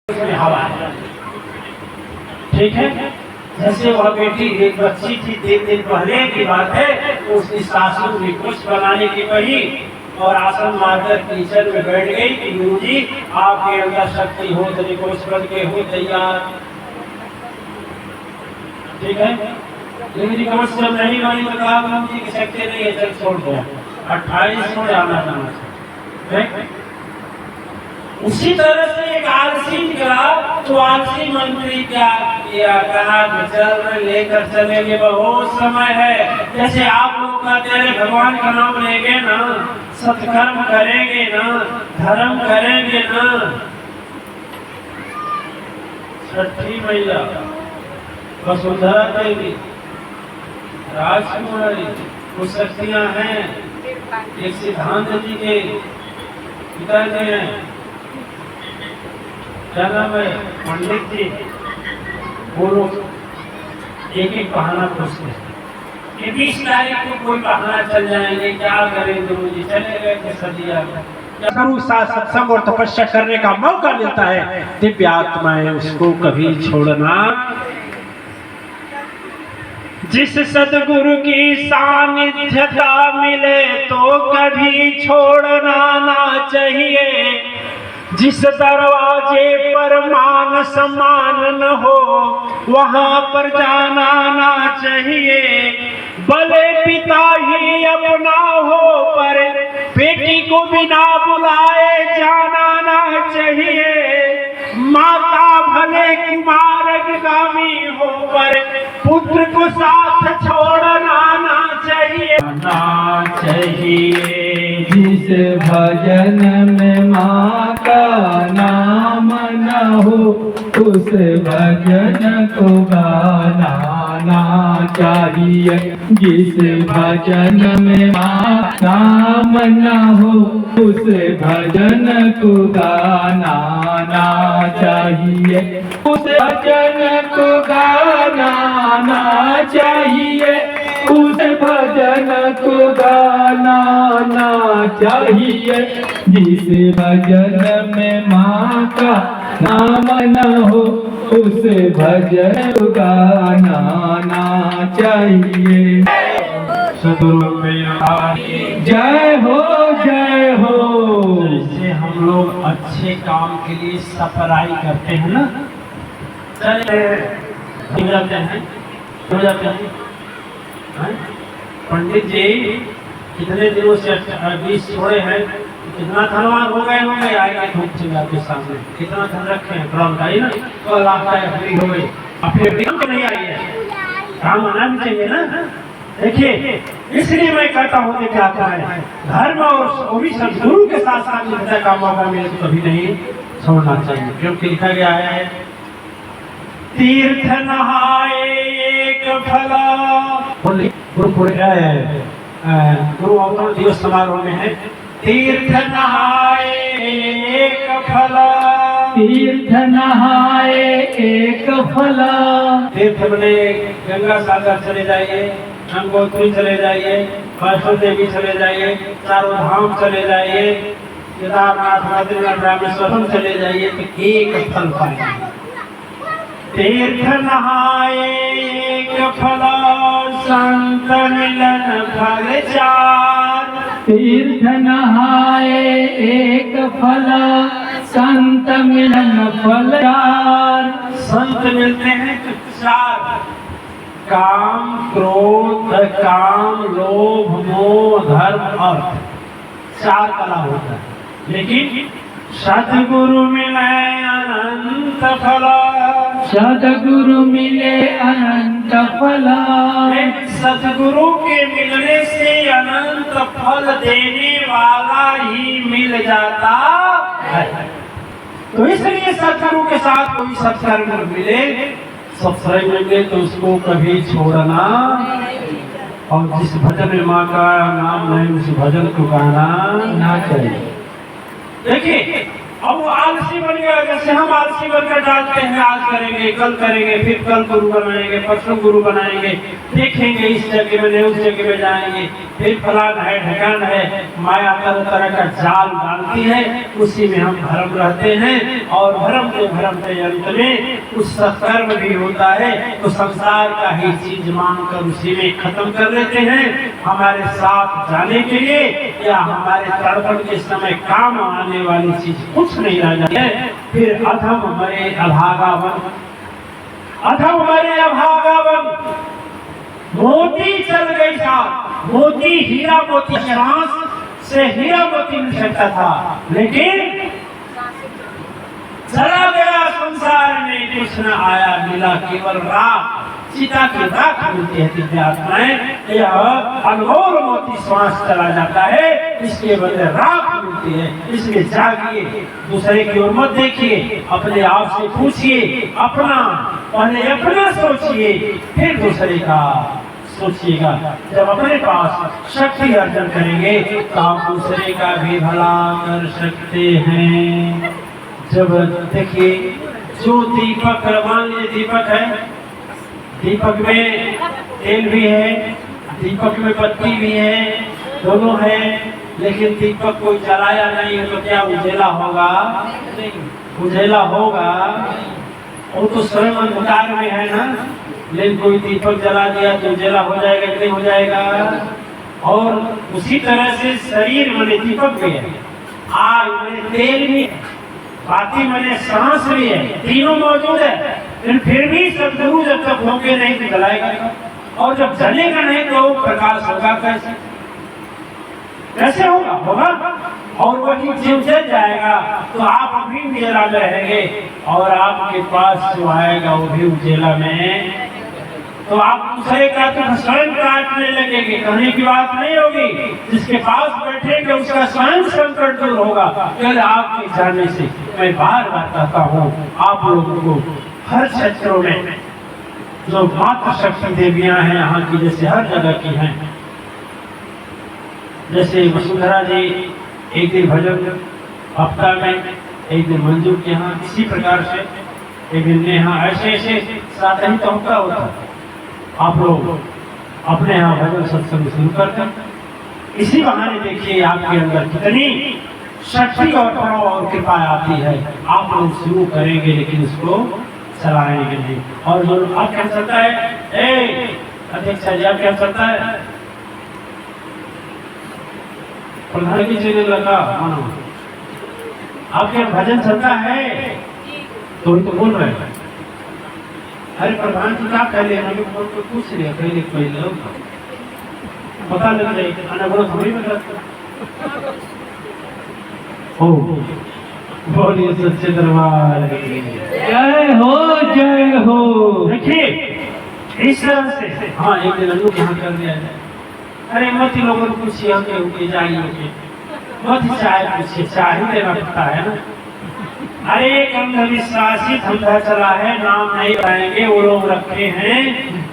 हवा है, ठीक है। जैसे वह बेटी एक बच्ची थी, 3 दिन पहले की बात है, उसकी सासू ने कुछ बनाने की कही और आसन मारकर किचन में बैठ गई कि गुरुजी आपके अंदर शक्ति हो तो कुछ बन के हो तैयार, ठीक है। लेकिन कोर्स जब नहीं बनी तो कहा गुरुजी की शक्ति नहीं है, चल छोड़ दो, 28 को जाना जाना। उसी तरह से एक आलसी निकला तो आलसी मंत्री क्या किया, कहा कि चल लेकर चलेंगे, बहुत समय है। जैसे आप लोग कहते हैं भगवान का नाम लेंगे ना, सत्कर्म करेंगे ना, धर्म करेंगे ना। छठी मैया वसुंधरा देवी राजकुमारी कुछ शक्तियां हैं, एक सिद्धांत जी के पिताजी हैं, क्या नाम है, पंडित जी। वो लोग एक एक बहाना पूछते हैं कि 20 तारीख को कोई बहाना चल जाएंगे, क्या करें गुरुजी, चले गए तो सदिया। गुरु साथ सत्संग और तपस्या करने का मौका मिलता है, दिव्य आत्माएं उसको कभी छोड़ना। जिस सदगुरु की सानिध्यता मिले तो कभी छोड़ना ना चाहिए। जिस दरवाजे पर मान सम्मान न हो वहां पर जाना ना चाहिए। भले पिता ही अपना हो पर बेटी को बिना बुलाए जाना ना चाहिए। माता भले कुमारगामी हो पर पुत्र को साथ छोड़ना ना चाहिए। ना चाहिए जिस भजन में माँ का नाम न हो उस भजन को गाना ना चाहिए। जिस भजन में माँ नाम न हो उस भजन को गाना ना चाहिए। उस भजन को गाना ना चाहिए। उस भजन को गाना ना चाहिए। जिस भजन में माँ का नाम न हो उस भजन को गाना ना चाहिए। सदगुरु जय हो जय हो। जैसे हम लोग अच्छे काम के लिए सफराई करते हैं ना, चले हो जाते हैं। पंडित जी कितने दिनों से 20 छोड़े हैं, कितना धनवान हो गए आएगा धूप चिंगा के सामने, कितना धन रखे हैं ड्रम का ही ना, तो लाभदायक हो गई। अपने तो नहीं आई है, काम आना भी चाहिए ना। देखिए इसलिए मैं कहता हूँ कि क्या है धर्म और वो भी सदगुरु के साथ साथ का मौका मिले तो कभी नहीं छोड़ना चाहिए। क्योंकि लिखा गया है तीर्थ नहाए एक फला। गुरु अवतरण दिवस समारोह में है तीर्थ नहाए एक फला। तीर्थ नहाए एक फला। तीर्थ बने गंगा सागर चले जाइए, गंगोत्री चले जाइए, वैष्णो देवी चले जाइए, चारों धाम चले जाइए, केदारनाथ बद्रीनाथ रामेश्वरम चले जाइए तो एक फल पाएंगे। तीर्थ नहाए एक फला संत मिलन फल चार। तीर्थ नहाए एक फला संत मिलन फल चार। संत मिलते हैं तो 4, काम क्रोध काम लोभ मोह धर्म अर्थ, 4 कला होता है। लेकिन सदगुरु मिले अनंत फला। सदगुरु मिले अनंत फला। सदगुरु के मिलने से अनंत फल देने वाला ही मिल जाता है। तो इसलिए सदगुरु के साथ कोई सत्कर्म मिले, सत्संग मिले तो उसको कभी छोड़ना। और जिस भजन में माँ का नाम नहीं उस भजन को गाना ना चाहिए। देखिए अब वो आलसी बन गया। जैसे हम आलसी बनकर डालते हैं, आज करेंगे, कल करेंगे, फिर कल गुरु बनाएंगे, परसों गुरु बनाएंगे, देखेंगे इस जगह में नहीं उस जगह में जाएंगे, फिर फलान है ढकान है, माया तरह तरह का जाल डालती है, उसी में हम भ्रम रहते हैं। और भ्रम के अंत में उस सत्कर्म भी होता है तो संसार का ही चीज मानकर उसी में खत्म कर लेते हैं। हमारे साथ जाने के लिए या हमारे तड़पण के समय काम आने वाली चीज कुछ नहीं रह जाती है। फिर अधम मरे अभागावन, अधम मरे अभागावन, मोती चल गई था, मोती हीरा मोती श्वास से हीरा मोती मिल सकता था, लेकिन चला गया संसार में, कुछ न आया मिला केवल राख, सीता की राख मिलती है दिव्यात्माएं। यह अनमोल मोती श्वास चला जाता है, इसके बदले राख मिलती है। इसलिए जागिए, दूसरे की ओर मत देखिए, अपने आप से पूछिए, अपना पहले अपना सोचिए, फिर दूसरे का सोचिएगा। जब अपने पास शक्ति अर्जन करेंगे तो आप दूसरे का भी भला कर सकते हैं। जब देखिए जो दीपक, मान लीजिए दीपक है, दीपक में तेल भी है, दीपक में बत्ती भी है, दोनों है, लेकिन दीपक को जलाया नहीं है तो क्या उजेला होगा? उजेला होगा, वो तो स्वयं अंधकार में है ना। लेकिन कोई दीपक जला दिया तो उजेला हो जाएगा कि नहीं हो जाएगा? और उसी तरह से शरीर में दीपक भी है, आग में तेल भी है, बाती में सांस भी है, तीनों मौजूद है, लेकिन फिर भी सदगुरु जब तक होंगे नहीं तो जलाएगा, और जब जलेगा नहीं तो प्रकाश होगा कैसे? कैसे होगा? होगा। और वही जीव जल जाएगा तो आप अभी उजेला में रहेंगे, और आपके पास जो आएगा वो भी उजेला में, तो आप दूसरे का तो स्वयं काटने लगेंगे, कहने की बात नहीं होगी। जिसके पास बैठेंगे उसका स्वयं संकट दूर होगा। कल आपके जाने से मैं बार बार कहता हूँ आप लोगों को, हर क्षेत्रों में जो मातृ शक्ति देवियां हैं यहाँ की, जैसे हर जगह की हैं, जैसे वसुंधरा जी एक दिन भजन हफ्ता में, एक दिन मंजू के यहाँ, इसी प्रकार से एक दिन नेहा, ऐसे ऐसे साथ ही तो होता है। आप लोग अपने यहाँ भजन सत्संग शुरू करते हैं, इसी बहाने देखिए आपके अंदर कितनी शक्ति और प्रभाव और कृपा आती है। आप लोग शुरू करेंगे लेकिन इसको चलाएंगे नहीं। और जो आप क्या चलता है, अध्यक्ष जी आप क्या चलता है, प्रधान की जगह लगा मानो, आपके भजन चलता है तो बोल रहे हैं, अरे प्रधान जी क्या कह रहे, हमें पूछ रहे पहले पता लग जाए, अनवरत हमें बोलिए सच्चे दरबार जय हो जय हो। देखिए इस तरह से, हाँ एक दिन लोग यहाँ कर दिया जाए, अरे मत ही लोगों को पूछिए, हम के जाइए मत चाय पूछिए, चाय ही देना पड़ता है ना। अरे एक अंधविश्वासी धंधा चला है, नाम नहीं पाएंगे, वो लोग रखे हैं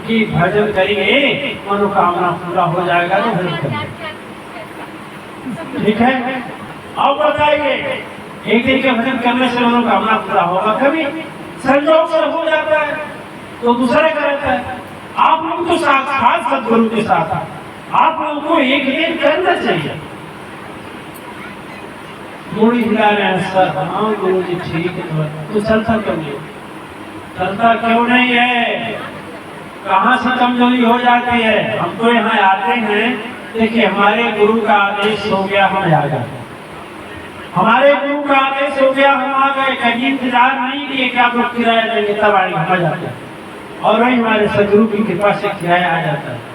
कि भजन करेंगे मनोकामना पूरा हो जाएगा तो भजन करेंगे, ठीक है। अब बताइए एक दिन के भजन करने से मनोकामना पूरा होगा? कभी संजोग से हो जाता है तो दूसरे का रहता है। आप लोग तो साक्षात सदगुरु के साथ, आप लोगों को एक दिन करना चाहिए। मुड़ी हिला रहे हैं सर, हाँ गुरु जी ठीक है, तो चलता क्यों नहीं? चलता क्यों नहीं है? कहाँ से कमजोरी हो जाती है? हम तो यहाँ आते हैं, देखिए हमारे गुरु का आदेश हो गया हम आ गए, हमारे गुरु का आदेश हो गया हम आ गए, कहीं इंतजार नहीं किए कि आप लोग किराया देंगे तब आएंगे, हम आ जाते हैं। और वही हमारे सदगुरु की कृपा से किराया आ जाता है।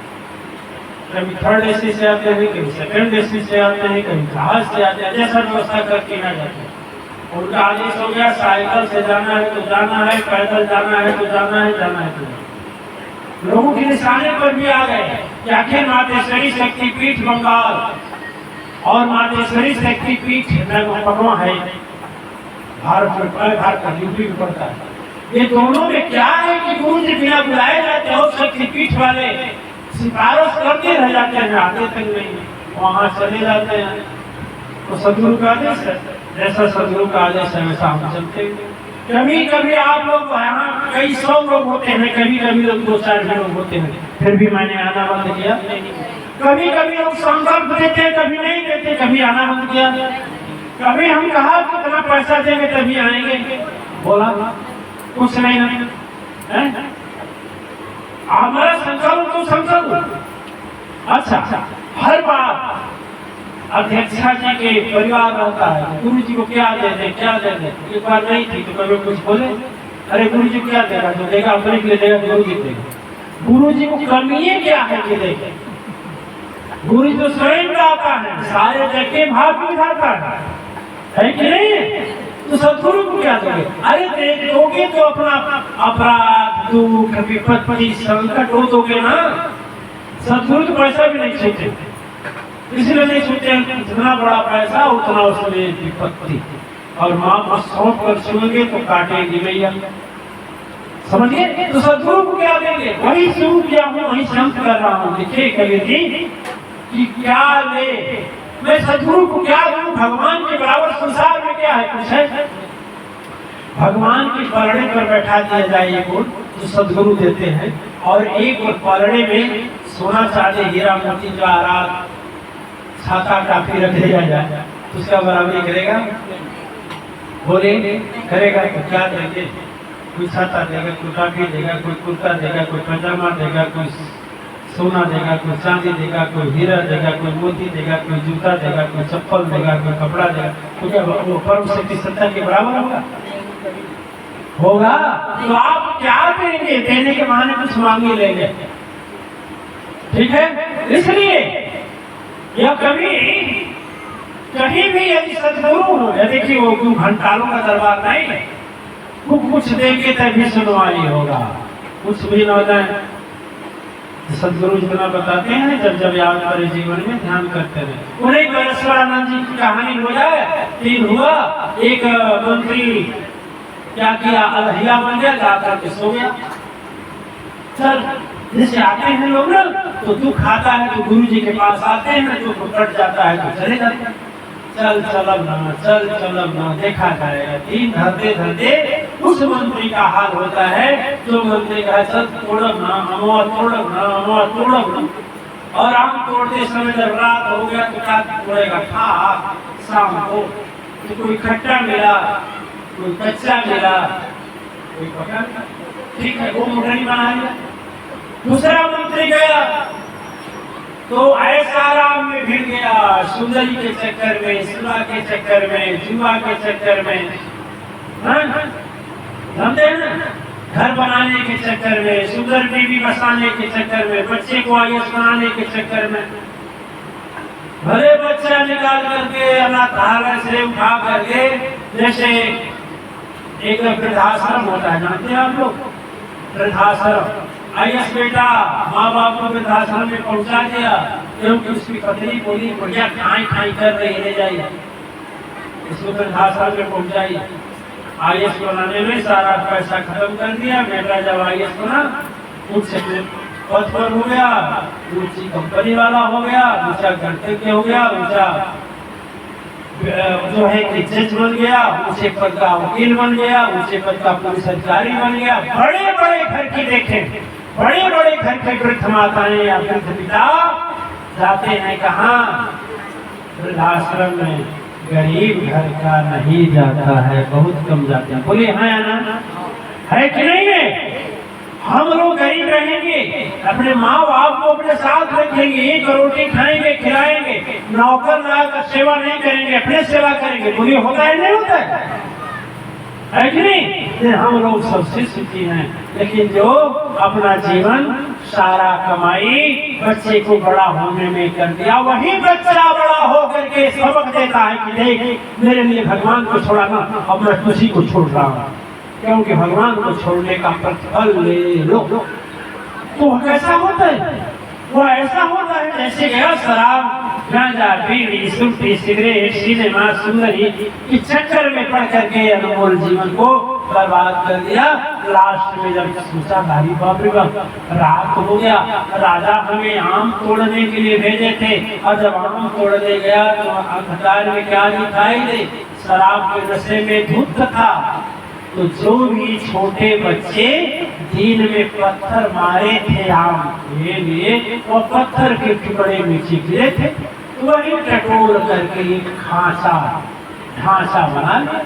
कभी थर्ड एसी से आते हैं, कभी सेकंड एसी से आते हैं, कभी जहाज से आते हैं, जैसा व्यवस्था करके आ जाते हैं। उनका आदेश हो गया साइकिल से जाना है तो जाना है, पैदल जाना है तो जाना है, जाना है तो जाना है। लोगों के निशाने पर भी आ गए कि आखिर मातेश्वरी शक्तिपीठ बंगाल और मातेश्वरी शक्तिपीठ पटना है, भारत का यूपी में पड़ता है। ये दोनों में क्या है कि गुरु जी बिना बुलाए जाते और शक्तिपीठ वाले सिफारिश करते रह जाते हैं, आते तक नहीं, वहां चले जाते हैं। तो सदगुरु का आदेश है, जैसा सदगुरु का आदेश है वैसा हम चलते हैं। कभी कभी आप लोग यहाँ कई 100 लोग होते हैं, कभी कभी लोग 2-4 लोग होते हैं, फिर भी मैंने आना बंद किया। कभी कभी लोग संकल्प देते हैं, कभी नहीं देते, कभी आना बंद किया। कभी हम कहा कितना पैसा देंगे तभी आएंगे, बोला कुछ नहीं है। हमारा संकल्प तो संकल्प। अच्छा, हर बार अध्यक्षा जी के परिवार रहता है, गुरु जी को क्या दे दे क्या दे दे। एक बार नहीं थी तो कभी कुछ बोले, अरे गुरु जी क्या देगा, जो देगा अपने के लिए देगा, गुरु जी देगा। गुरु जी को कमी क्या है कि देगा? गुरु जी तो स्वयं गाता है, सारे जग के भाग विधाता है कि नहीं? तो सदगुरु को क्या दोगे? अरे दे दोगे तो अपना अपराध दुख विपत्ति संकट हो दोगे ना। सदगुरु तो पैसा भी नहीं छूटे, इसलिए नहीं छूटे, जितना बड़ा पैसा उतना उसमें विपत्ति। और माँ को सौंप कर सुनेंगे तो काटेगी मैया, समझिए। तो सदगुरु को क्या देंगे? वही शुरू किया हूँ, वही शांत कर रहा हूँ। देखिए कबीर जी कि क्या ले, मैं सदगुरु को क्या दूं? भगवान के बराबर संसार में क्या है? कुछ है? भगवान के पलड़े पर बैठा दिया जाए एक और तो सदगुरु देते हैं, और एक और पलड़े में सोना चांदी हीरा मोती जवाहरात छाता काफी रख दिया जाए, तो उसका बराबरी करेगा? बोले करेगा तो क्या देंगे? कोई छाता देगा, कोई काफी देगा, कोई कुर्ता देगा, कोई पैजामा देगा, कोई सोना देगा, कोई चांदी देगा, कोई हीरा देगा, कोई मोती देगा, कोई जूता देगा, कोई चप्पल देगा, कोई कपड़ा देगा। तो क्या वो परम शक्ति सत्ता के बराबर होगा? होगा। तो आप क्या देंगे? देने के बहाने कुछ मांगे लेंगे, ठीक है? इसलिए यह कहीं भी यदि सदगुरु हो, देखिए वो घंटालों का दरबार नहीं है, वो कुछ देंगे तभी सुनवाई होगा, कुछ भी न जाए। सदगुरु जितना बताते हैं, जब जब याद करे जीवन में ध्यान करते रहे। उन्हें परमेश्वरानंद जी की कहानी हो जाए, तीन हुआ, एक मंत्री क्या किया, अलहिया बन गया, जाकर के सो गया। चल जैसे आते हैं लोग ना, तो दुख आता है तो गुरु जी के पास आते हैं, तो कट जाता है तो चले जाते हैं। चल चलब ना देखा जाएगा। दिन धरते धरते उस मंत्री का हाल होता है, जो मंत्री का चल तोड़ब ना, अमवा तोड़ब ना। और आम तोड़ते समय जब रात हो गया तो क्या तोड़ेगा? खा शाम को तो कोई खट्टा मिला, कोई कच्चा मिला, कोई पका, ठीक है वो मुठनी बना लिया। दूसरा मंत्री गया तो ऐसा आराम में भिड़ गया, सुंदरी के चक्कर में, सुला के चक्कर में, जुआ के चक्कर में, समझे ना, घर बनाने के चक्कर में, सुंदर बीवी बसाने के चक्कर में, बच्चे को आयुष बनाने के चक्कर में, भले बच्चा निकाल करके अनाथालय से उठा करके, जैसे एक वृद्धाश्रम होता है, जानते हैं आप लोग? वृद्धाश्रम, आयुष बेटा माँ बाप को वृद्धाश्रम में पहुंचा दिया, क्योंकि उसकी पत्नी बोली बढ़िया खाई कर रही ले जाइए, इसको वृद्धाश्रम में पहुंचाई। आयुष बनाने में सारा पैसा खत्म कर दिया। बेटा जब आयुष बना, उच्च पद पर हो गया, ऊंची कंपनी वाला हो गया, ऊंचा कर्तव्य हो गया, ऊंचा जो है कि जज बन गया, ऊंचे पद का वकील बन गया, ऊंचे पद का पुलिस अधिकारी बन गया। बड़े बड़े घर की देखें, बड़े बड़े घर के वृद्ध माताएं या वृद्ध पिता जाते हैं कहाँ? वृद्धाश्रम में। गरीब घर का नहीं जाता है, बहुत कम जाते हैं। बोलिए हाँ या ना? है कि नहीं है? हम लोग गरीब रहेंगे, अपने माँ बाप को अपने साथ रखेंगे, एक रोटी खाएंगे, खिलाएंगे, नौकर लाकर सेवा नहीं करेंगे, अपने सेवा करेंगे। बोलिए होता है नहीं होता है कि नहीं? हम लोग सबसे सुखी हैं, लेकिन जो अपना जीवन सारा कमाई बच्चे को बड़ा होने में कर दिया, वही बच्चा बड़ा हो करके सबक देता है कि देख मेरे लिए भगवान को छोड़ा ना, अब मैं तुझी को छोड़ रहा हूँ, क्योंकि भगवान को छोड़ने का प्रतिफल ले लो। तो कैसा होता है? वो ऐसा होता है जैसे गया शराब, गांजा, बीड़ी, सुल्फी, सिगरेट, सिनेमा, सुंदरी के चक्कर में पड़ करके अनमोल जीवन को बर्बाद कर दिया। लास्ट में जब सोचा भारी बाप रे बाप, रात हो गया, राजा हमें आम तोड़ने के लिए भेजे थे, और जब आम तोड़ने गया तो अंधकार में क्या दिखाई दे? शराब के नशे में धुत था, तो जो भी छोटे बच्चे दिन में पत्थर मारे थे आम के लिए, वो पत्थर के टुकड़े नीचे गिरे थे, तो वही टटोल करके एक ढांचा बना लिया,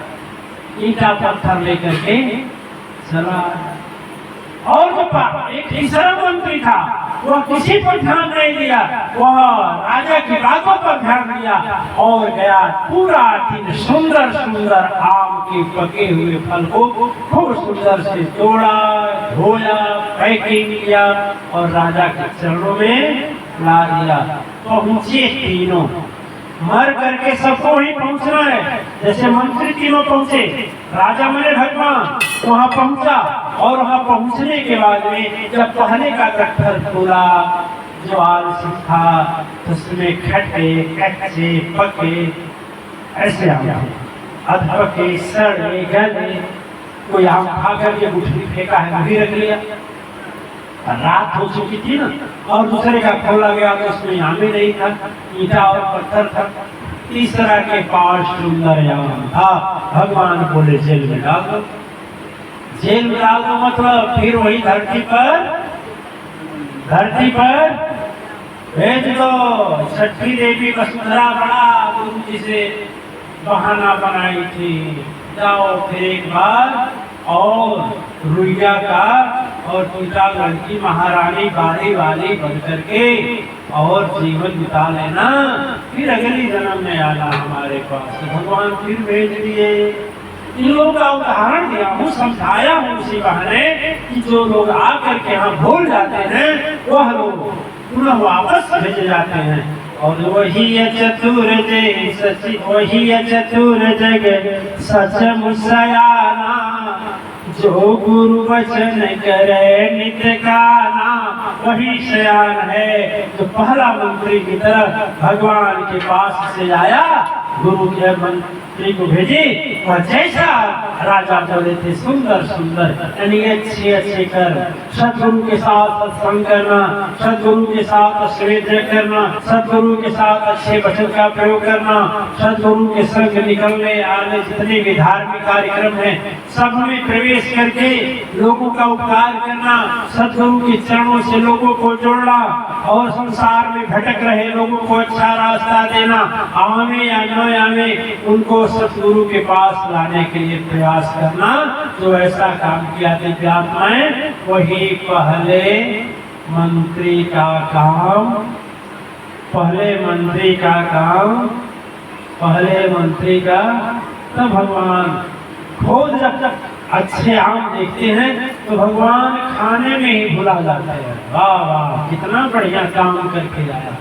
ईटा पत्थर लेकर के चला। और जो एक तीसरा मंत्री था, वह किसी पर ध्यान नहीं दिया, वह राजा की बातों पर ध्यान दिया और गया पूरा दिन सुंदर सुंदर आम के पके हुए फल को खूब सुंदर से तोड़ा, धोया, पैकिंग किया और राजा के चरणों में ला दिया। पहुंचे तीनों, मर करके सबको वहीं पहुंचना है। जैसे मंत्री तीनों पहुंचे, राजा मने भगवान वहां पहुंचा, और वहां पहुंचने के बाद में जब पहले का गट्ठर खुला, जो आलसी था उसमें खट्टे कच्चे पके ऐसे आम थे, अधपके सड़े गले। कोई आम खा करके गुठली फेंका है, वही रख लिया। रात हो चुकी थी ना, और दूसरे का खोला गया तो उसमें आम ही नहीं था, ईटा और पत्थर था। तीसरा के पास सुंदर आम था, भगवान बोले जेल में डाल दो। जेल में डाल दो मतलब फिर वही धरती पर भेज दो। छठी देवी वसुंधरा बड़ा गुरु जी से बहाना बनाई थी, जाओ फिर एक बार और रुइया का और टीकागढ़ की महारानी बारी वाली बन करके और जीवन बिता लेना, फिर अगली जन्म में आना हमारे पास। तो भगवान फिर भेज दिए। इन लोगों का उदाहरण दिया हूँ, समझाया हूँ इसी बहाने कि जो लोग आकर के यहाँ भूल जाते हैं वह लोग पुनः वापस भेजे जाते हैं। और वही चतुर जग सच मुसयाना, जो गुरु वचन करे नित गाना, वही शयान है। जो पहला मंत्री की तरह भगवान के पास से आया, गुरु के मंत्री को भेजी, वह जैसा राजा बोले थे सुंदर सुंदर यानी अच्छे कर्म, सदगुरु के साथ सत्संग करना, सदगुरु के साथ स्वेद्य करना, सदगुरु के साथ अच्छे वचन का प्रयोग करना, सदगुरु के संग निकलने आने जितने भी धार्मिक कार्यक्रम है सब में प्रवेश करके लोगों का उपकार करना, सदगुरु के चरणों से लोगों को जोड़ना और संसार में भटक रहे लोगों को अच्छा रास्ता देना, आवे या न आवे उनको सदगुरु के पास लाने के लिए प्रयास करना। जो ऐसा काम किया दिव्यात्माएं, वही पहले मंत्री का काम, तब भगवान खुद जब अच्छे आम देखते हैं तो भगवान खाने में ही भुला जाते हैं। वाह वाह, कितना बढ़िया काम करके आया।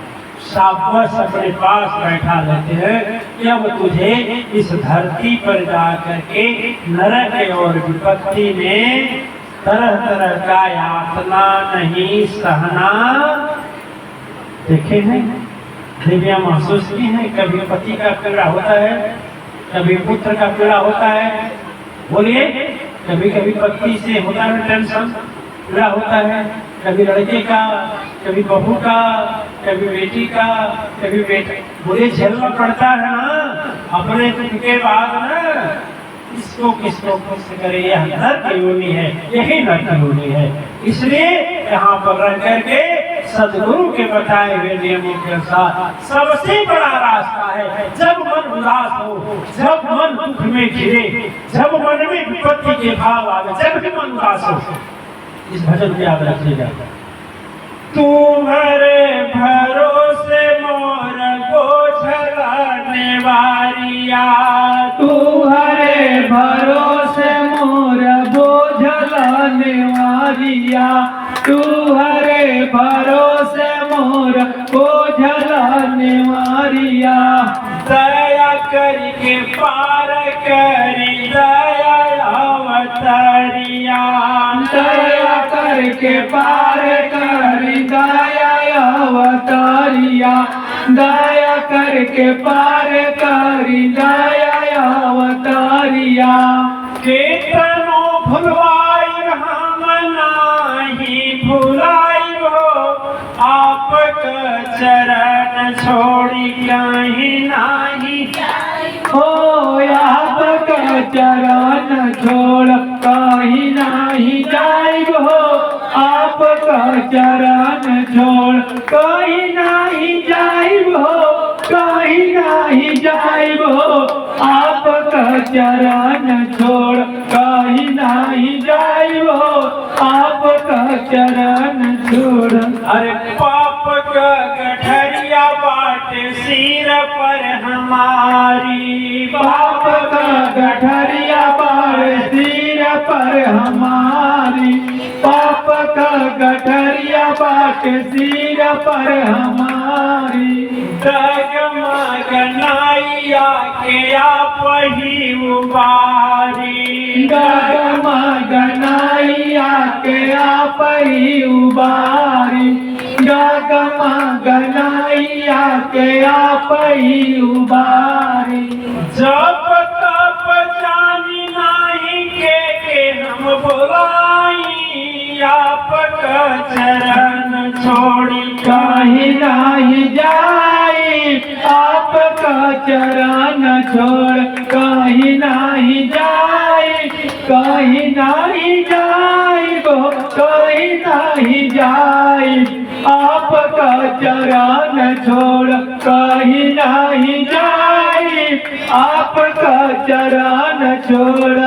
शाबाश, अपने पास बैठा लेते हैं कि अब तुझे इस धरती पर जाकर के नरक और विपत्ति में तरह तरह का यातना नहीं सहना। देखे हैं, दिव्या महसूस की है, कभी पति का पीड़ा होता है, कभी पुत्र का पीड़ा होता है, बोलिए, कभी कभी पत्नी से होता है टेंशन, पीड़ा होता है, कभी लड़के का, कभी बहू का, कभी बेटी का, कभी बेटे, बोले झेलना पड़ता है ना अपने के बाद ना। किसको खुश करे, यह नरक योनि है, यही नरक योनि है। इसलिए यहाँ पर रह करके सदगुरु के बताए हुए नियमों के अनुसार सबसे बड़ा रास्ता है, जब मन उदास हो, जब मन दुख में घिरे, जब मन में विपत्ति के भाव आवे, जब भी मन उदास हो, इस भजन को याद रखिएगा। तुम्हारे भरोसे मोर बोझलाने वारिया, तुम्हारे भरोसे मोर बोझलाने वारिया, तुम्हारे भरोसे मोर बोझलाने वारिया। दया करके पार करी दया अवतरिया, दया करके पार करी दया अवतरिया, दया करके पार करी दया अवतरिया। केतनो भुलवाई हम नाही भुलाई हो, आपका चरण छोड़ी कहीं नाही हो या चरण छोड़ कहीं नहीं जाइब हो, आपका चरण छोड़ कहीं नहीं जाइब हो, कहीं नहीं जाइब हो, आपका चरण छोड़ कहीं नहीं जाइब हो, आपका चरण छोड़। अरे पाप का गठरिया बाटे सिर पर हमारी, पाप का गठरिया बाटे सिर पर हमारी, पाप का गठरिया बाटे सिर पर हमारी। डगमग नाइया के आप ही उबारी, डगमग नाइया के आप ही उबारी, डगमग नाइया के आप ही उबारी। जब तब जानी नहीं के हम बुलाई, आपका चरण छोड़ी कहीं नहीं जाई, आपका चरण छोड़ कहीं नहीं जाई, कहीं नहीं जाई वो कहीं नहीं जाई, आपका चरण छोड़ कहीं नहीं जाई, आपका चरण छोड़।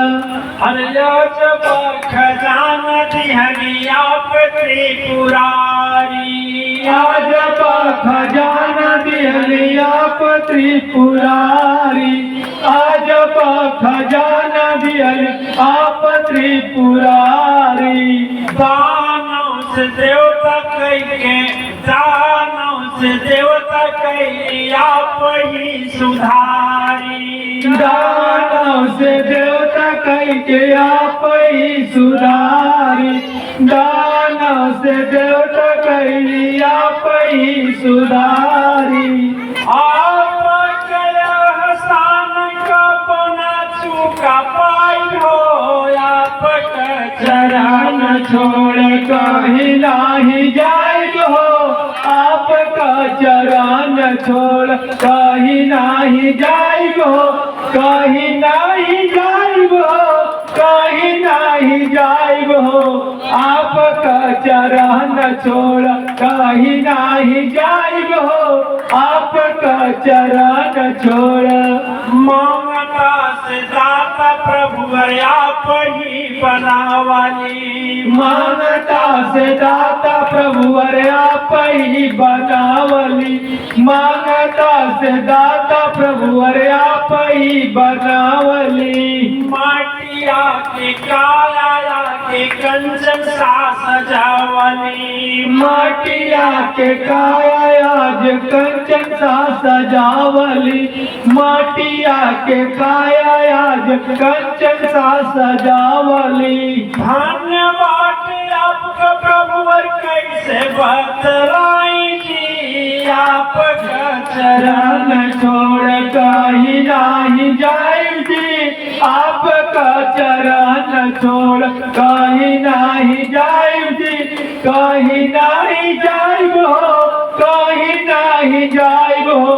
अरे जब खजाना दिहरी आप त्रिपुरारी, आज खजाना दिहली आप त्रिपुरारी, आज खजाना दिहली आप त्रिपुरारी। दानों से देवता कहिए, दानों से देवता कहिए आप ही सुधारी, दानों से देवता कह के आप ही सुधारी, दानों से देवता कह आप ही सुधारी। आप गया स्थान का बना चुका पाई हो, आपका चरण छोड़ कहीं नहीं जाइब हो, आपका चरण छोड़ कहीं नहीं जाइब हो, कहीं नहीं जाइब हो, कहीं नहीं जाइब हो, आपका चरण छोड़ कहीं नहीं जाइब हो, आपका चरण छोड़। ममता से दाता प्रभु आप ही बनावाली, ममता से दाता प्रभु आप ही बनावली, ममता से दाता प्रभु आप ही बनावली। माटिया के काया के कंचन सा सजावली, माटिया के काया आज कंचन सा सजावली, माटिया के काया आज कंचन सा सजावली। धन्यवाद आपका प्रभु कैसे बतलाई जी, आपका चरण छोड़ कहीं नहीं जाई जी, आपका चरण छोड़ कहीं नहीं जाई जी, कहीं नहीं जाइब हो, कहीं नहीं जाइब हो,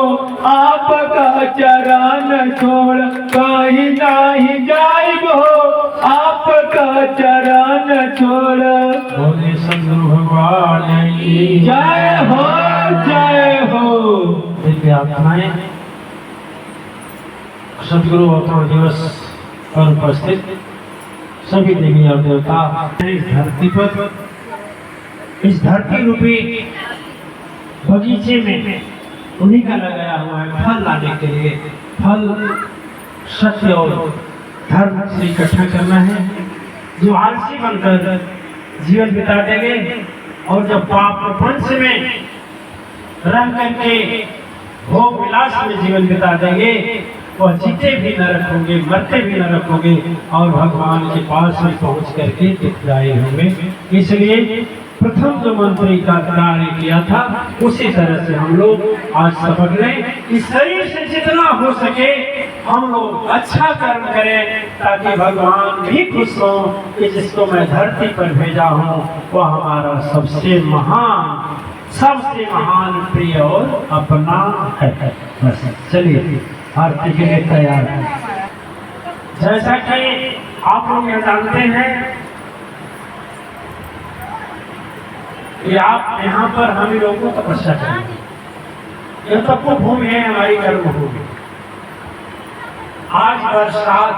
आपका चरण छोड़ कहीं नहीं जाइब हो, आपका चरण छोड़। बोले सद्गुरु भगवान की जय हो, जय हो। प्रार्थनाएं सद्गुरु अवतरण दिवस पर उपस्थित सभी देवी और देवता इस धरती पर, इस धरती रूपी बगीचे में उन्हीं का लगाया हुआ है फल लाने के लिए। फल सत्य और धर्म से इकट्ठा करना है। जो आलसी बनकर जीवन बिता देंगे और जब पाप प्रपंच में रह करके भोग विलास में जीवन बिता देंगे, वह जीते भी न रखोगे, मरते भी न रखोगे और भगवान के पास में पहुंच करके दिखलाए होंगे। इसलिए प्रथम जो मंत्री का कार्य किया था उसी तरह से हम लोग आज सबक लें। इस शरीर से जितना हो सके हम लोग अच्छा कर्म करें ताकि भगवान भी खुश हो कि जिसको मैं धरती पर भेजा हूँ वह हमारा सबसे महान प्रिय और अपना है। बस चलिए आरती के लिए तैयार है। जैसा कि आप लोग ये जानते हैं कि आप यहाँ पर हम लोगों को तपस्या करेंगे। यह तपो भूमि है, हमारी कर्म भूमि। आज बरसात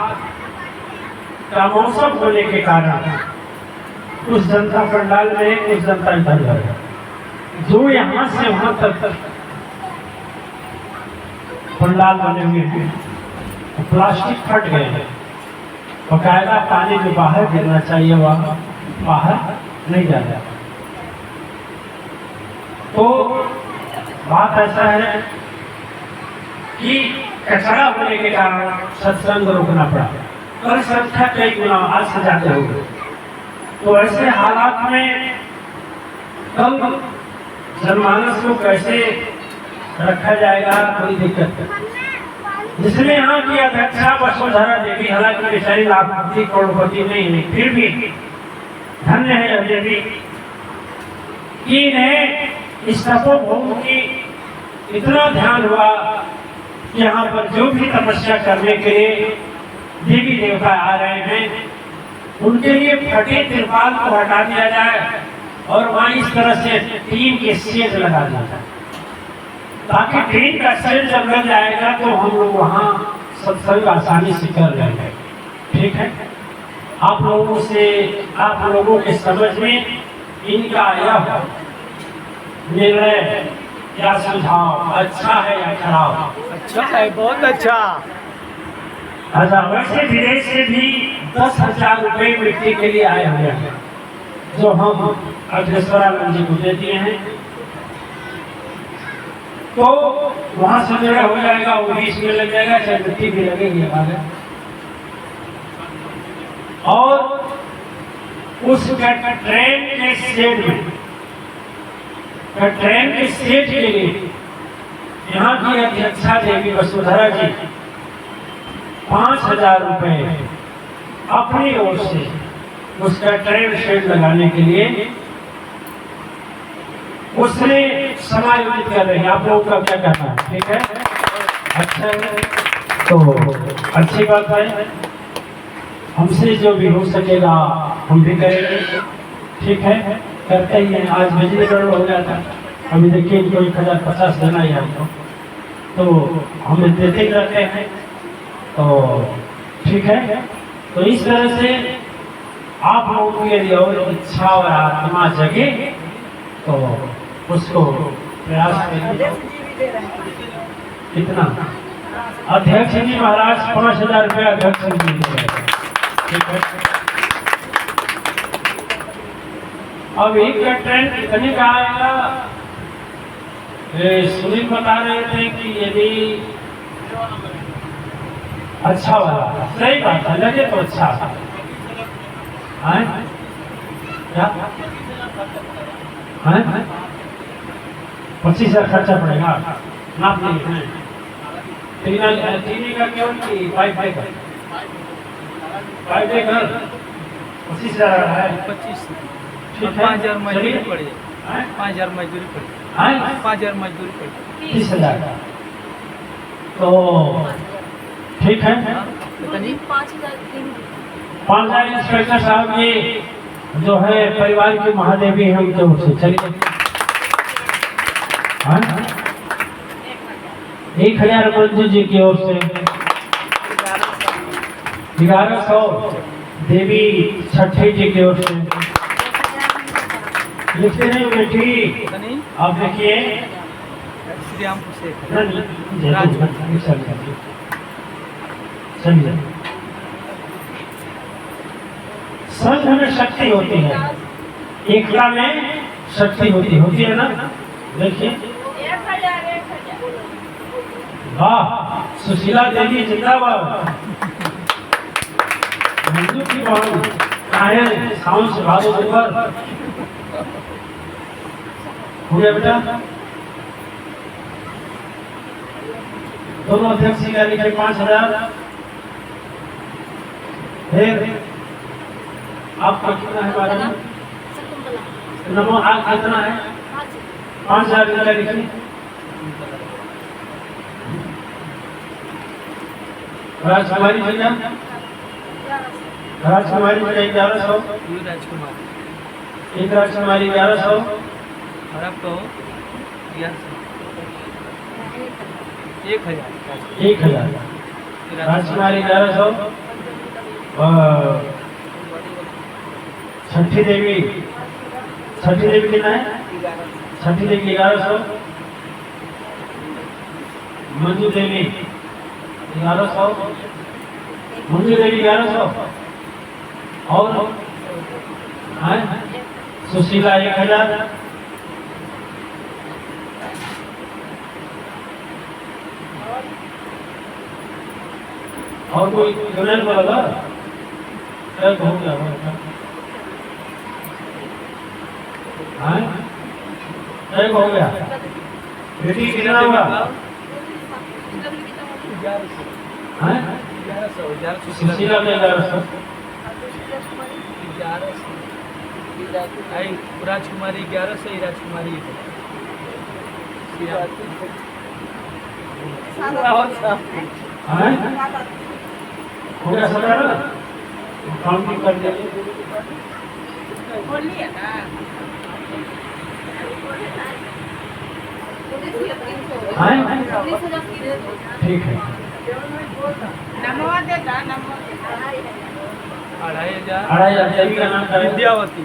का मौसम होने के कारण कुछ जनता पंडाल में, कुछ जनता इधर है, जो यहाँ से वहां तक पंडाल बने हुए हैं, प्लास्टिक फट गए हैं। बकायदा पानी जो बाहर गिरना चाहिए वह बाहर नहीं जा रहा। तो बात ऐसा है कि कचरा होने के कारण सत्संग रोकना पड़ा और संख्या कई गुना आज से जाते होंगे। तो ऐसे हालात में कल जनमानस को कैसे रखा जाएगा, कोई दिक्कत है। जिसमें यहाँ की अध्यक्षा वसुंधरा देवी, हालांकि बेचारी लाखपति करोड़पति नहीं, फिर भी धन्य है यह देवी कि इन्हें इस तपोभूमि की इतना ध्यान हुआ कि यहाँ पर जो भी तपस्या करने के लिए देवी देवता आ रहे हैं, उनके लिए फटे तिरपाल को हटा दिया जाए और वहाँ इस तरह से टीम के सेज लगा दिया जाए, ताकि टीम का सेज जब लग जाएगा तो हम लोग वहाँ सत्संग आसानी से कर लेंगे। ठीक है, आप लोगों के समझ में इनका यह निर्णय या सुझाव अच्छा है या खराब? अच्छा है, बहुत अच्छा। अच्छा, वैसे विदेश से भी 10,000 रुपये मिट्टी के लिए आए हुए हैं, जो हम अग्रेश्वरानंद जी को दे दिए हैं। तो वहां से मेरा हो जाएगा, वो 20 में लग जाएगा, चाहे मिट्टी भी लगेगी हमारे। और उस ट्रेन के सेट में, ट्रेन के सेट के लिए यहाँ की अध्यक्षा देवी वसुंधरा जी 5,000 रुपये अपनी ओर से उसका ट्रेन शेड लगाने के लिए उसने समायोजित कर रहे हैं। आप लोगों का क्या कहना है? ठीक है, अच्छा है, तो अच्छी बात है। हमसे जो भी हो सकेगा हम भी करेंगे। ठीक है, करते ही हैं। आज बिजली गड़बड़ हो गया था, अभी देखिए इनको 1,050 देना ही हमको, तो हम देते ही रहते हैं। तो ठीक है, तो इस तरह से आप लोगों के लिए और इच्छा और आत्मा जगे तो उसको प्रयास करें। कितना? अध्यक्ष जी महाराज 5,000 रुपये अध्यक्ष जी दे रहे हैं। ठीक है, अब एक का ट्रेन कितने का आएगा? सुनील बता रहे थे कि यदि अच्छा वाला, सही बात है, लगे तो अच्छा है। क्या 25,000 खर्चा पड़ेगा? नाप नहीं तीन का क्यों कि 5 का 25,000 है। 5,000 मजदूरी पड़ी, 5,000 मजदूरी पड़ी, 5,000 मजदूरी पड़ी, 30,000। तो ठीक है, 5,000 इंस्पेक्टर साहब ये जो है परिवार की महादेवी है, उनके ओर से चलिए। 1,000 मंजू जी की ओर से 1100 देवी छठी जी की ओर से। लिखते नहीं बेटी, आप देखिए चलिए। संघ में शक्ति होती है, एकता में शक्ति होती है ना। देखिए, वाह, सुशीला देवी जिंदाबाद। मंजू की बहन काहे साउंड से भागो ऊपर हो गया बेटा। दोनों अध्यक्ष का लिखे 5,000। फिर आपका कितना है बारे में? नमो आग कितना है? 5,000 का लिखिए। राजकुमारी भैया राजकुमारी का 1100, ये राजकुमार एक राजकुमारी 1100, और आपको 1000 1000, राजकुमारी 1100, छठी देवी कितना है? छठी देवी 1100, मंजू देवी 1100, मंजू देवी 1100, और सुशीला 1000, और कोई डोनेट बोला क्या हो गया? एक हो गया। बेटी कितना हुआ? 1100 सुशीला में 1100, राजकुमारी 1100 ही राजकुमारी हो गया 17 काउंटिंग कर दे। ठीक है, 2500 देवी का नाम क्या है? विद्यावती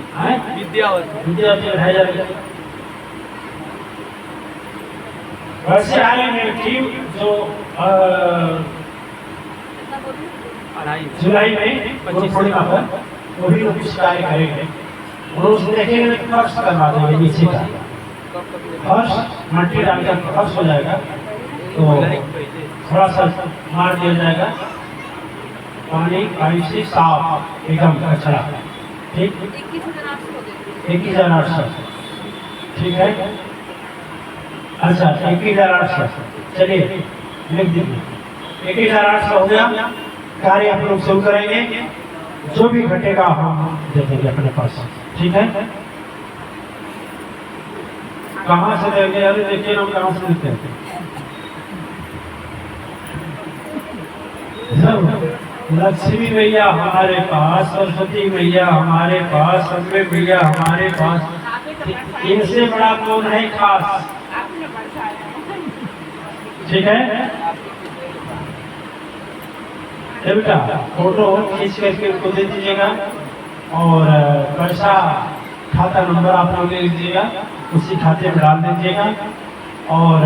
विद्यावती 2500। वैसे आने में टीम जो जुलाई में गुरु पूर्णिमा पर वो भी कुछ कार्य करेंगे। रोज देखेंगे तो फर्श करवा देंगे, नीचे का फर्श मट्टी डालकर फर्श हो जाएगा, तो थोड़ा सा मार दिया जाएगा पानी से साफ एकदम कचरा। ठीक, 21,800। ठीक है, अच्छा 21,800। चलिए लिख दीजिए, 21,800 हो गया। कार्य आप लोग शुरू करेंगे, जो भी घटेगा हम दे देंगे अपने पास। ठीक है, कहाँ से देंगे? अरे देखिए हम कहाँ से देते हैं। लक्ष्मी मैया हमारे पास, सरस्वती मैया हमारे पास, अम्बे मैया हमारे पास, इनसे बड़ा कौन है खास? ठीक है बेटा, फोटो खींच करके उनको दे दीजिएगा और पैसा खाता नंबर आप लोग ले लीजिएगा, उसी खाते में डाल दीजिएगा। और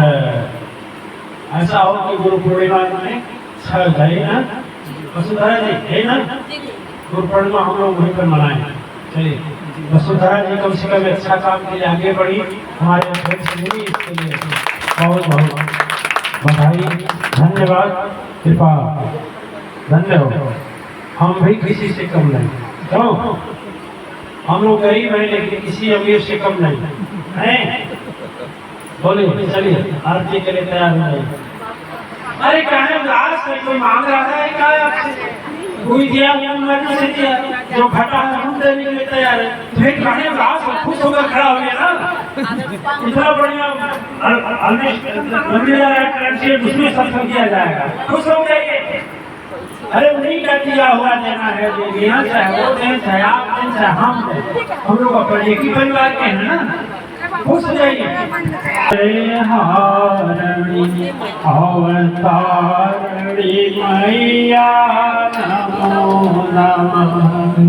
ऐसा हो कि गुरु पूर्णिमा में छह गए ना वसुंधरा जी, है ना? गुरु पूर्णिमा हम लोग वहीं पर मनाएं। चलिए वसुंधरा जी कम से कम अच्छा काम के लिए आगे बढ़ी, हमारे अध्यक्ष जी इसके लिए बहुत बहुत बधाई, धन्यवाद, कृपा, धन्यवाद। हम भी किसी से कम नहीं, क्यों? हम लोग गरीब हैं लेकिन किसी अमीर से कम नहीं है। बोलिए, चलिए आरती के लिए तैयार हो जाइए। अरे कहे उदास कोई मांग रहा है क्या आपसे? कोई दिया से दिया, जो घटा है हम देने के लिए तैयार है। फिर कहे उदास खुश होकर खड़ा हो गया ना, इतना बढ़िया उसमें सत्संग किया जाएगा, खुश हो जाइए। अरे उन्हीं का दिया हुआ देना है, जो यहाँ चाहे वो दें, चाहे आप दें, चाहे हम दें, हम लोग अपने एक ही परिवार के हैं ना, खुश हो जाइए। हारणी अवतारणी मैया नमो नमः,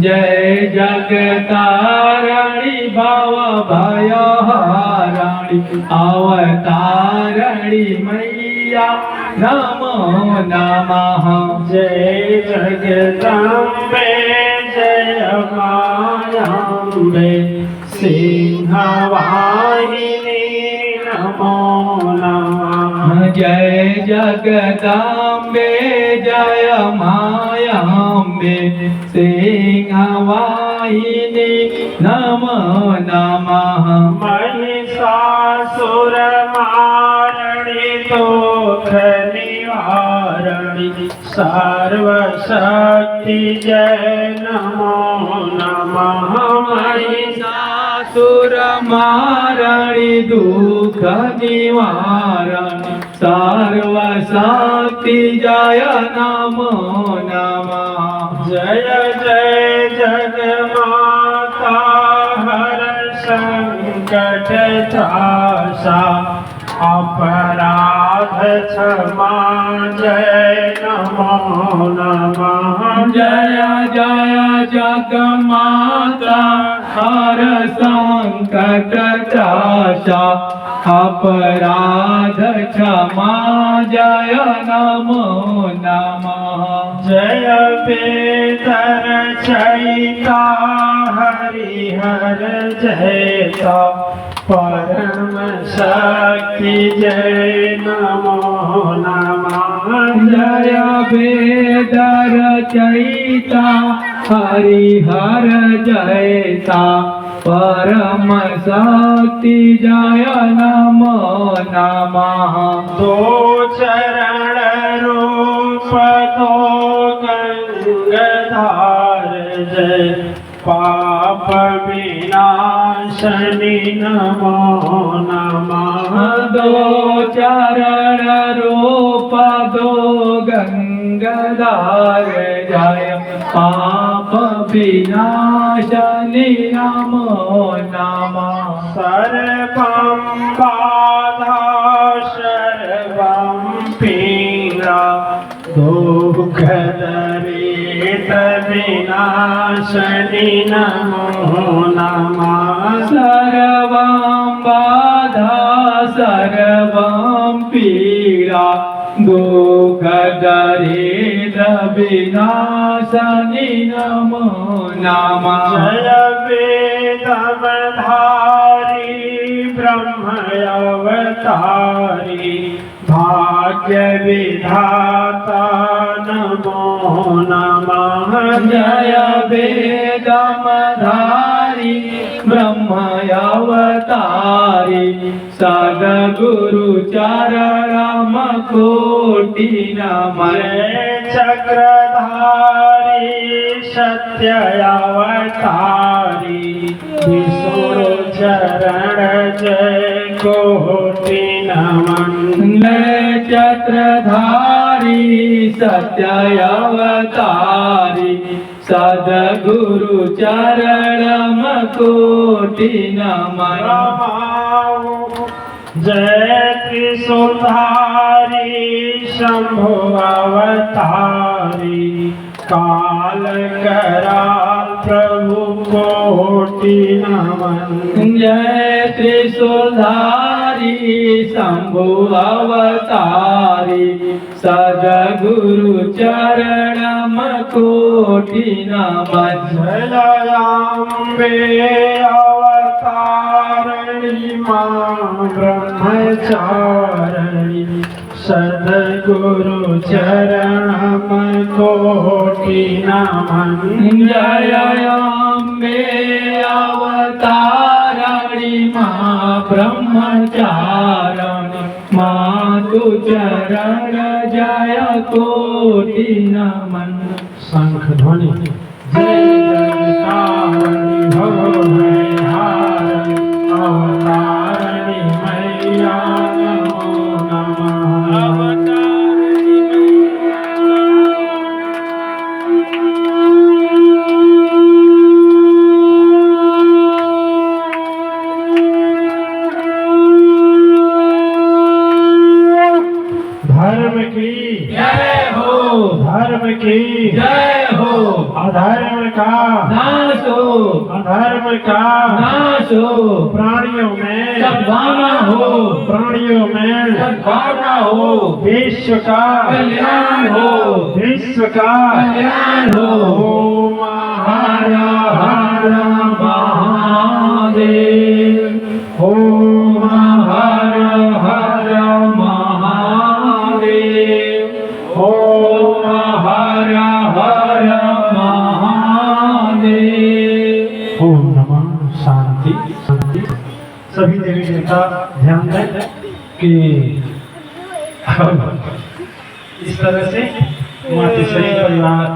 जय जगतारणी भव भय हारणी अवतारणी मैया नमो नमः, जय जगदम्बे जय मायाम्बे सिंहवाहिनी नमो नमः, जय जगदम्बे जय मायाम्बे सिंहवाहिनी नमो नमः, महिषासुरमारणी दुख निवारणी सर्वशक्ति जय नमो नमः, महिषासुरमारणी दुख निवारणी सर्वशक्ति जय नमो नमः। जय जय जगमाता हर संकट त्रासा अपराध क्षमा जय नमो नमः। जय जय जगमाता हर संकट त्रासा अपराध क्षमा जय नमो नमः। जय वेद रचयिता हरिहर जयता परम शक्ति जय नमो नमः। जय वेद रचयिता हरिहर जयता परम शक्ति जय नमो नमः। दो चरण रूप दो गंगाधर जय पाप विनाशनी नमो नमः। दो चरण रूप दो गंगाधर जय पाप विनाशनी नमो नमः। सर्वं बाधा सर्वं पीड़ा दुःख दरिद्र विनाशनी नमो नमः। सर्वं बाधा सर्वं पीड़ा दुःख दरिद्र विनाशनी नमो नमः। जय वेदवधारी ब्रह्म अवतारी भाग्य विधाता नमो नमः। जय वेदमधारी ब्रह्म अवतारी सद्गुरु चरणम कोटि नमः। चक्रधारी सत्य अवतारी विष्णु चरण जय कोटि नमन। चक्रधारी सत्य अवतारी सद्गुरु चरणम कोटि नमः। जय त्रिशूलधारी शंभु अवतारी काल कराल प्रभु कोटि नमन। जय त्रिशूलधारी शंभु अवतारी सद्गुरु चरणम कोटि नमः। जय अम्बे अवतारिणी मां ब्रह्मचारिणी सद्गुरु चरणम कोटि नमन। जय अम्बे अवतारिणी मां ब्रह्मचारिणी मातु चरण जय कोटि नमन। शंख ध्वनि जय जयकारिणी हो हारिणी अवतारिणी मैया नमो नमः। धर्म की जय हो, धर्म की जय हो, अधर्म का नाश हो, अधर्म का नाश हो, प्राणियों में सद्भावना हो, प्राणियों में सद्भावना हो, विश्व का कल्याण हो, विश्व का कल्याण हो। ओम हर हर महादेव, ओम हर हर महादेव, ओम हर हर महादेव। ओम नमः शांति शांति। सभी देवी देवता ध्यान दें कि इस तरह से मातेश्वरी परिवार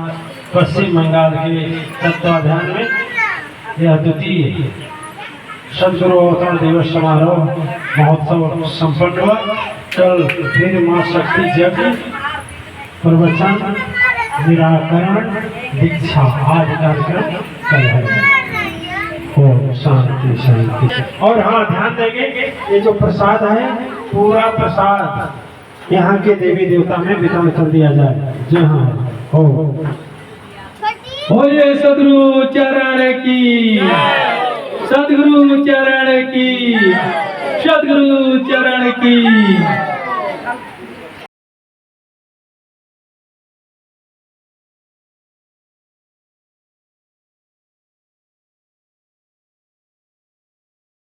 पश्चिम बंगाल के तत्वाधान में यह द्वितीय सदगुरु अवतरण दिवस समारोह महोत्सव संपन्न हुआ। कल फिर माँ शक्ति यज्ञ प्रवचन निराकरण दीक्षा आज कार्यक्रम कल है। ओम शांति शांति। और हाँ ध्यान देंगे, ये जो प्रसाद है पूरा प्रसाद यहाँ के देवी देवता में वितरण कर दिया जाए। जय हाँ हो। बोलिए सदगुरु चरण की, सदगुरु चरण की, सदगुरु चरण की।